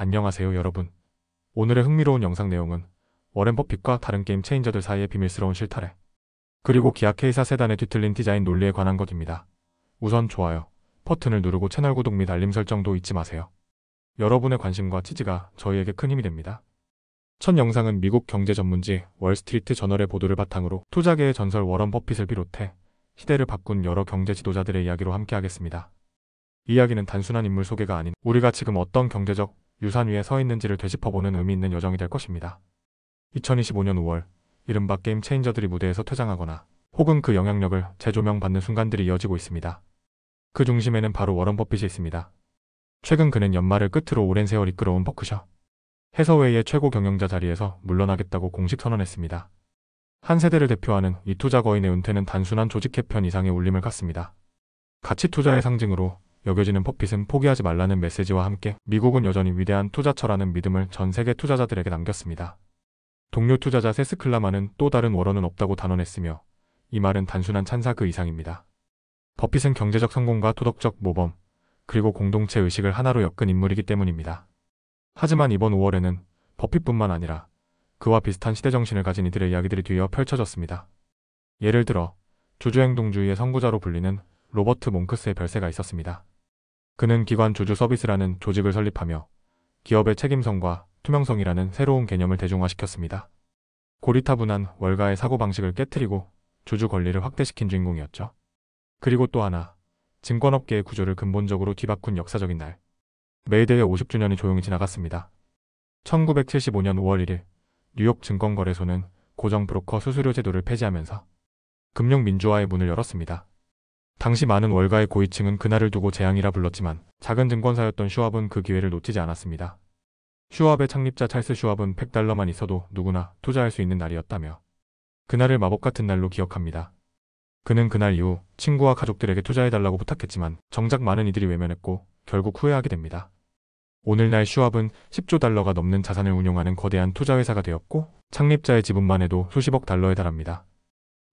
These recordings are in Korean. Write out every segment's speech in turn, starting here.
안녕하세요 여러분. 오늘의 흥미로운 영상 내용은 워렌 버핏과 다른 게임 체인저들 사이의 비밀스러운 실타래, 그리고 기아 K사 세단의 뒤틀린 디자인 논리에 관한 것입니다. 우선 좋아요 버튼을 누르고 채널 구독 및 알림 설정도 잊지 마세요. 여러분의 관심과 지지가 저희에게 큰 힘이 됩니다. 첫 영상은 미국 경제 전문지 월스트리트 저널의 보도를 바탕으로 투자계의 전설 워런 버핏을 비롯해 시대를 바꾼 여러 경제 지도자들의 이야기로 함께 하겠습니다. 이야기는 단순한 인물 소개가 아닌 우리가 지금 어떤 경제적 유산 위에 서 있는지를 되짚어보는 의미 있는 여정이 될 것입니다. 2025년 5월, 이른바 게임 체인저들이 무대에서 퇴장하거나 혹은 그 영향력을 재조명받는 순간들이 이어지고 있습니다. 그 중심에는 바로 워런 버핏이 있습니다. 최근 그는 연말을 끝으로 오랜 세월 이끌어온 버크셔 해서웨이의 최고 경영자 자리에서 물러나겠다고 공식 선언했습니다. 한 세대를 대표하는 이 투자 거인의 은퇴는 단순한 조직 개편 이상의 울림을 갖습니다. 가치 투자의 상징으로 여겨지는 버핏은 포기하지 말라는 메시지와 함께 미국은 여전히 위대한 투자처라는 믿음을 전 세계 투자자들에게 남겼습니다. 동료 투자자 세스 클라만은 또 다른 워런은 없다고 단언했으며 이 말은 단순한 찬사 그 이상입니다. 버핏은 경제적 성공과 도덕적 모범, 그리고 공동체 의식을 하나로 엮은 인물이기 때문입니다. 하지만 이번 5월에는 버핏뿐만 아니라 그와 비슷한 시대정신을 가진 이들의 이야기들이 뒤이어 펼쳐졌습니다. 예를 들어 주주행동주의의 선구자로 불리는 로버트 몽크스의 별세가 있었습니다. 그는 기관 주주 서비스라는 조직을 설립하며 기업의 책임성과 투명성이라는 새로운 개념을 대중화시켰습니다. 고리타분한 월가의 사고방식을 깨트리고 주주 권리를 확대시킨 주인공이었죠. 그리고 또 하나, 증권업계의 구조를 근본적으로 뒤바꾼 역사적인 날, 메이데이의 50주년이 조용히 지나갔습니다. 1975년 5월 1일 뉴욕 증권거래소는 고정 브로커 수수료 제도를 폐지하면서 금융 민주화의 문을 열었습니다. 당시 많은 월가의 고위층은 그날을 두고 재앙이라 불렀지만 작은 증권사였던 슈왑은 그 기회를 놓치지 않았습니다. 슈왑의 창립자 찰스 슈왑은 $100만 있어도 누구나 투자할 수 있는 날이었다며 그날을 마법 같은 날로 기억합니다. 그는 그날 이후 친구와 가족들에게 투자해달라고 부탁했지만 정작 많은 이들이 외면했고 결국 후회하게 됩니다. 오늘날 슈왑은 $10조 넘는 자산을 운용하는 거대한 투자회사가 되었고 창립자의 지분만 해도 수십억 달러에 달합니다.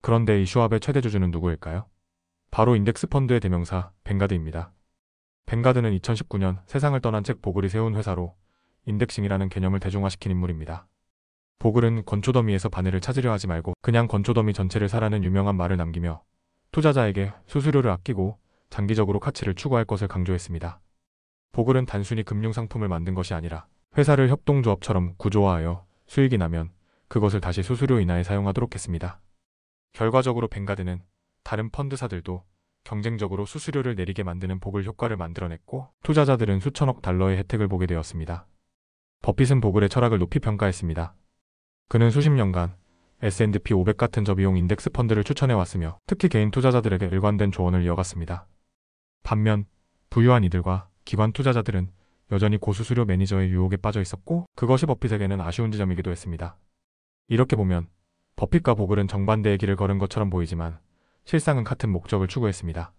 그런데 이 슈왑의 최대 주주는 누구일까요? 바로 인덱스 펀드의 대명사 뱅가드입니다. 뱅가드는 2019년 세상을 떠난 잭 보글이 세운 회사로 인덱싱이라는 개념을 대중화시킨 인물입니다. 보글은 건초더미에서 바늘을 찾으려 하지 말고 그냥 건초더미 전체를 사라는 유명한 말을 남기며 투자자에게 수수료를 아끼고 장기적으로 가치를 추구할 것을 강조했습니다. 보글은 단순히 금융상품을 만든 것이 아니라 회사를 협동조합처럼 구조화하여 수익이 나면 그것을 다시 수수료 인하에 사용하도록 했습니다. 결과적으로 뱅가드는 다른 펀드사들도 경쟁적으로 수수료를 내리게 만드는 보글 효과를 만들어냈고 투자자들은 수천억 달러의 혜택을 보게 되었습니다. 버핏은 보글의 철학을 높이 평가했습니다. 그는 수십 년간 S&P 500 같은 저비용 인덱스 펀드를 추천해왔으며 특히 개인 투자자들에게 일관된 조언을 이어갔습니다. 반면 부유한 이들과 기관 투자자들은 여전히 고수수료 매니저의 유혹에 빠져 있었고 그것이 버핏에게는 아쉬운 지점이기도 했습니다. 이렇게 보면 버핏과 보글은 정반대의 길을 걸은 것처럼 보이지만 실상은 같은 목적을 추구했습니다.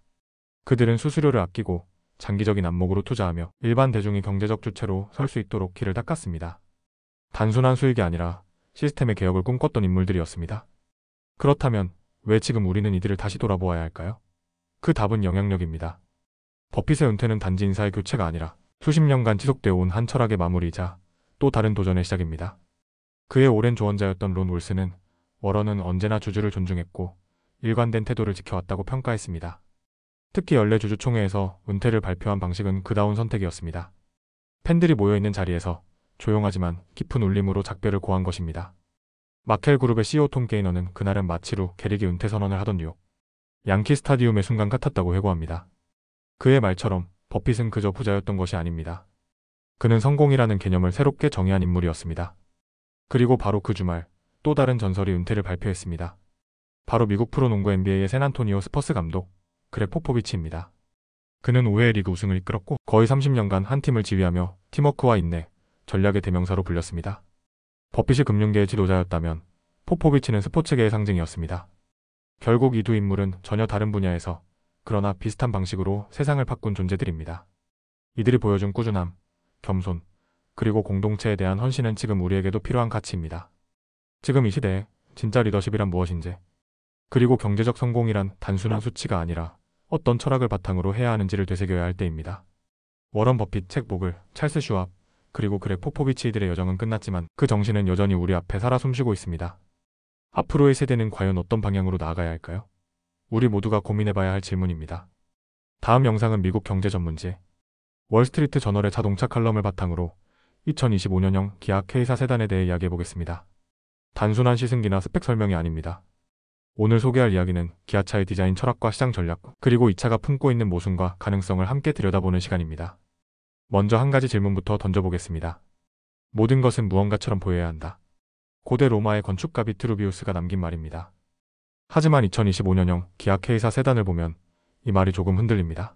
그들은 수수료를 아끼고 장기적인 안목으로 투자하며 일반 대중이 경제적 주체로 설 수 있도록 길을 닦았습니다. 단순한 수익이 아니라 시스템의 개혁을 꿈꿨던 인물들이었습니다. 그렇다면 왜 지금 우리는 이들을 다시 돌아보아야 할까요? 그 답은 영향력입니다. 버핏의 은퇴는 단지 인사의 교체가 아니라 수십 년간 지속되어 온 한 철학의 마무리이자 또 다른 도전의 시작입니다. 그의 오랜 조언자였던 론 울스는 워런은 언제나 주주를 존중했고 일관된 태도를 지켜왔다고 평가했습니다. 특히 연례 주주총회에서 은퇴를 발표한 방식은 그다운 선택이었습니다. 팬들이 모여있는 자리에서 조용하지만 깊은 울림으로 작별을 고한 것입니다. 마켈 그룹의 CEO 톰 게이너는 그날은 마치루 게릭이 은퇴 선언을 하던 뉴욕 양키 스타디움의 순간 같았다고 회고합니다. 그의 말처럼 버핏은 그저 부자였던 것이 아닙니다. 그는 성공이라는 개념을 새롭게 정의한 인물이었습니다. 그리고 바로 그 주말 또 다른 전설이 은퇴를 발표했습니다. 바로 미국 프로농구 NBA의 샌안토니오 스퍼스 감독 그렉 포포비치입니다. 그는 5회 리그 우승을 이끌었고 거의 30년간 한 팀을 지휘하며 팀워크와 인내, 전략의 대명사로 불렸습니다. 버핏이 금융계의 지도자였다면 포포비치는 스포츠계의 상징이었습니다. 결국 이 두 인물은 전혀 다른 분야에서 그러나 비슷한 방식으로 세상을 바꾼 존재들입니다. 이들이 보여준 꾸준함, 겸손, 그리고 공동체에 대한 헌신은 지금 우리에게도 필요한 가치입니다. 지금 이 시대에 진짜 리더십이란 무엇인지, 그리고 경제적 성공이란 단순한 수치가 아니라 어떤 철학을 바탕으로 해야 하는지를 되새겨야 할 때입니다. 워런 버핏, 책 보글, 찰스 슈왑, 그리고 그렉 포포비치들의 여정은 끝났지만 그 정신은 여전히 우리 앞에 살아 숨쉬고 있습니다. 앞으로의 세대는 과연 어떤 방향으로 나아가야 할까요? 우리 모두가 고민해봐야 할 질문입니다. 다음 영상은 미국 경제 전문지 월스트리트 저널의 자동차 칼럼을 바탕으로 2025년형 기아 K사 세단에 대해 이야기해보겠습니다. 단순한 시승기나 스펙 설명이 아닙니다. 오늘 소개할 이야기는 기아차의 디자인 철학과 시장 전략, 그리고 이 차가 품고 있는 모순과 가능성을 함께 들여다보는 시간입니다. 먼저 한 가지 질문부터 던져보겠습니다. 모든 것은 무언가처럼 보여야 한다. 고대 로마의 건축가 비트루비우스가 남긴 말입니다. 하지만 2025년형 기아 K사 세단을 보면 이 말이 조금 흔들립니다.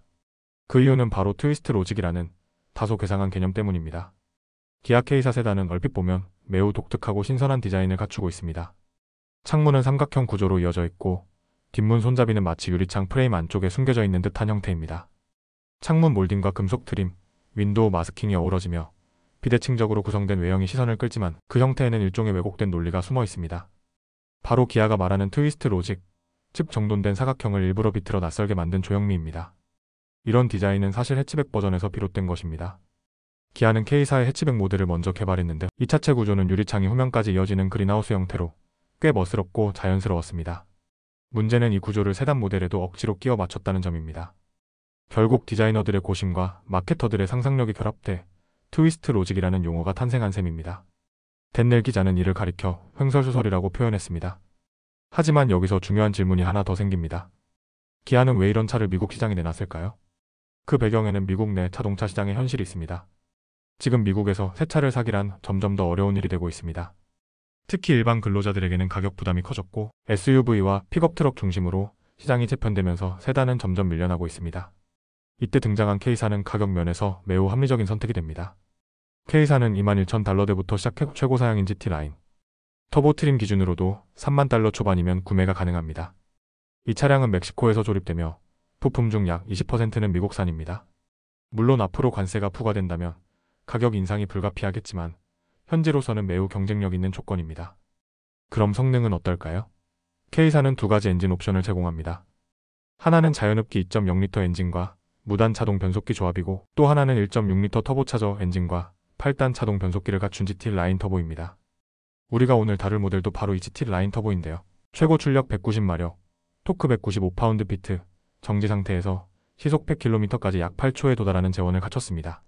그 이유는 바로 트위스트 로직이라는 다소 괴상한 개념 때문입니다. 기아 K사 세단은 얼핏 보면 매우 독특하고 신선한 디자인을 갖추고 있습니다. 창문은 삼각형 구조로 이어져 있고 뒷문 손잡이는 마치 유리창 프레임 안쪽에 숨겨져 있는 듯한 형태입니다. 창문 몰딩과 금속 트림, 윈도우 마스킹이 어우러지며 비대칭적으로 구성된 외형이 시선을 끌지만 그 형태에는 일종의 왜곡된 논리가 숨어 있습니다. 바로 기아가 말하는 트위스트 로직, 즉 정돈된 사각형을 일부러 비틀어 낯설게 만든 조형미입니다. 이런 디자인은 사실 해치백 버전에서 비롯된 것입니다. 기아는 K사의 해치백 모델을 먼저 개발했는데 이 차체 구조는 유리창이 후면까지 이어지는 그린하우스 형태로 꽤 멋스럽고 자연스러웠습니다. 문제는 이 구조를 세단 모델에도 억지로 끼워 맞췄다는 점입니다. 결국 디자이너들의 고심과 마케터들의 상상력이 결합돼 트위스트 로직이라는 용어가 탄생한 셈입니다. 댄넬 기자는 이를 가리켜 횡설수설이라고 표현했습니다. 하지만 여기서 중요한 질문이 하나 더 생깁니다. 기아는 왜 이런 차를 미국 시장에 내놨을까요? 그 배경에는 미국 내 자동차 시장의 현실이 있습니다. 지금 미국에서 새 차를 사기란 점점 더 어려운 일이 되고 있습니다. 특히 일반 근로자들에게는 가격 부담이 커졌고 SUV와 픽업 트럭 중심으로 시장이 재편되면서 세단은 점점 밀려나고 있습니다. 이때 등장한 K사는 가격 면에서 매우 합리적인 선택이 됩니다. K사는 21,000달러대부터 시작해 최고 사양인 GT 라인, 터보 트림 기준으로도 3만 달러 초반이면 구매가 가능합니다. 이 차량은 멕시코에서 조립되며 부품 중 약 20%는 미국산입니다. 물론 앞으로 관세가 부과된다면 가격 인상이 불가피하겠지만 현재로서는 매우 경쟁력 있는 조건입니다. 그럼 성능은 어떨까요? K사는 두 가지 엔진 옵션을 제공합니다. 하나는 자연흡기 2.0L 엔진과 무단 자동 변속기 조합이고 또 하나는 1.6L 터보차저 엔진과 8단 자동 변속기를 갖춘 GT 라인 터보입니다. 우리가 오늘 다룰 모델도 바로 이 GT 라인 터보인데요. 최고 출력 190마력, 토크 195파운드-피트, 정지 상태에서 시속 100km까지 약 8초에 도달하는 제원을 갖췄습니다.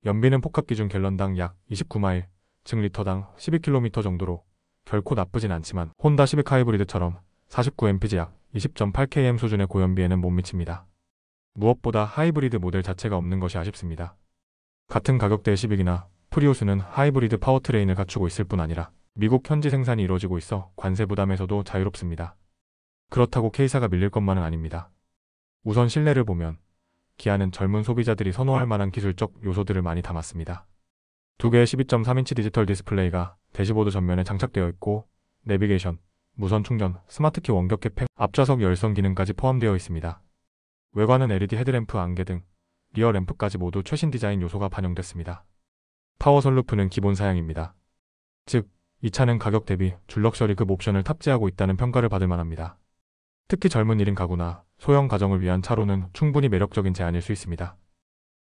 연비는 포캅 기준 갤런당 약 29마일, 즉 리터당 12km 정도로 결코 나쁘진 않지만 혼다 시빅 하이브리드처럼 49mpg 약 20.8km 수준의 고연비에는 못 미칩니다. 무엇보다 하이브리드 모델 자체가 없는 것이 아쉽습니다. 같은 가격대의 시빅이나 프리우스는 하이브리드 파워트레인을 갖추고 있을 뿐 아니라 미국 현지 생산이 이루어지고 있어 관세 부담에서도 자유롭습니다. 그렇다고 K사가 밀릴 것만은 아닙니다. 우선 실내를 보면 기아는 젊은 소비자들이 선호할 만한 기술적 요소들을 많이 담았습니다. 두 개의 12.3인치 디지털 디스플레이가 대시보드 전면에 장착되어 있고 내비게이션, 무선 충전, 스마트키 원격 캡, 앞좌석 열선 기능까지 포함되어 있습니다. 외관은 LED 헤드램프 안개 등 리어 램프까지 모두 최신 디자인 요소가 반영됐습니다. 파워 선루프는 기본 사양입니다. 즉, 이 차는 가격 대비 줄럭셔리급 옵션을 탑재하고 있다는 평가를 받을 만합니다. 특히 젊은 1인 가구나 소형 가정을 위한 차로는 충분히 매력적인 제안일 수 있습니다.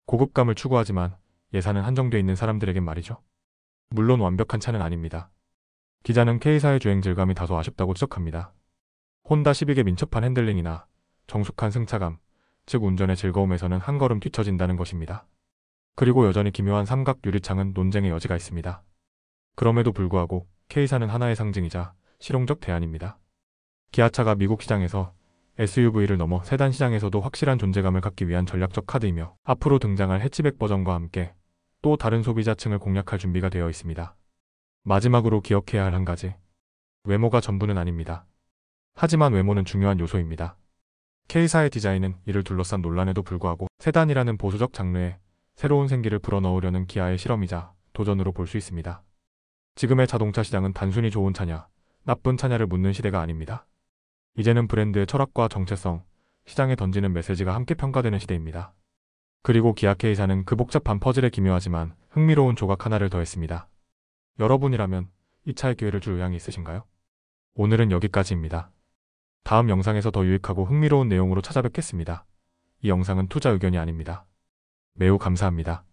고급감을 추구하지만 예산은 한정되어 있는 사람들에겐 말이죠. 물론 완벽한 차는 아닙니다. 기자는 K사의 주행 질감이 다소 아쉽다고 지적합니다. 혼다 시빅의 민첩한 핸들링이나 정숙한 승차감, 즉 운전의 즐거움에서는 한 걸음 뒤처진다는 것입니다. 그리고 여전히 기묘한 삼각 유리창은 논쟁의 여지가 있습니다. 그럼에도 불구하고 K사는 하나의 상징이자 실용적 대안입니다. 기아차가 미국 시장에서 SUV를 넘어 세단 시장에서도 확실한 존재감을 갖기 위한 전략적 카드이며 앞으로 등장할 해치백 버전과 함께 또 다른 소비자층을 공략할 준비가 되어 있습니다. 마지막으로 기억해야 할 한 가지. 외모가 전부는 아닙니다. 하지만 외모는 중요한 요소입니다. K사의 디자인은 이를 둘러싼 논란에도 불구하고 세단이라는 보수적 장르에 새로운 생기를 불어넣으려는 기아의 실험이자 도전으로 볼 수 있습니다. 지금의 자동차 시장은 단순히 좋은 차냐, 나쁜 차냐를 묻는 시대가 아닙니다. 이제는 브랜드의 철학과 정체성, 시장에 던지는 메시지가 함께 평가되는 시대입니다. 그리고 기아 K사는 그 복잡한 퍼즐에 기묘하지만 흥미로운 조각 하나를 더했습니다. 여러분이라면 이 차의 기회를 줄 의향이 있으신가요? 오늘은 여기까지입니다. 다음 영상에서 더 유익하고 흥미로운 내용으로 찾아뵙겠습니다. 이 영상은 투자 의견이 아닙니다. 매우 감사합니다.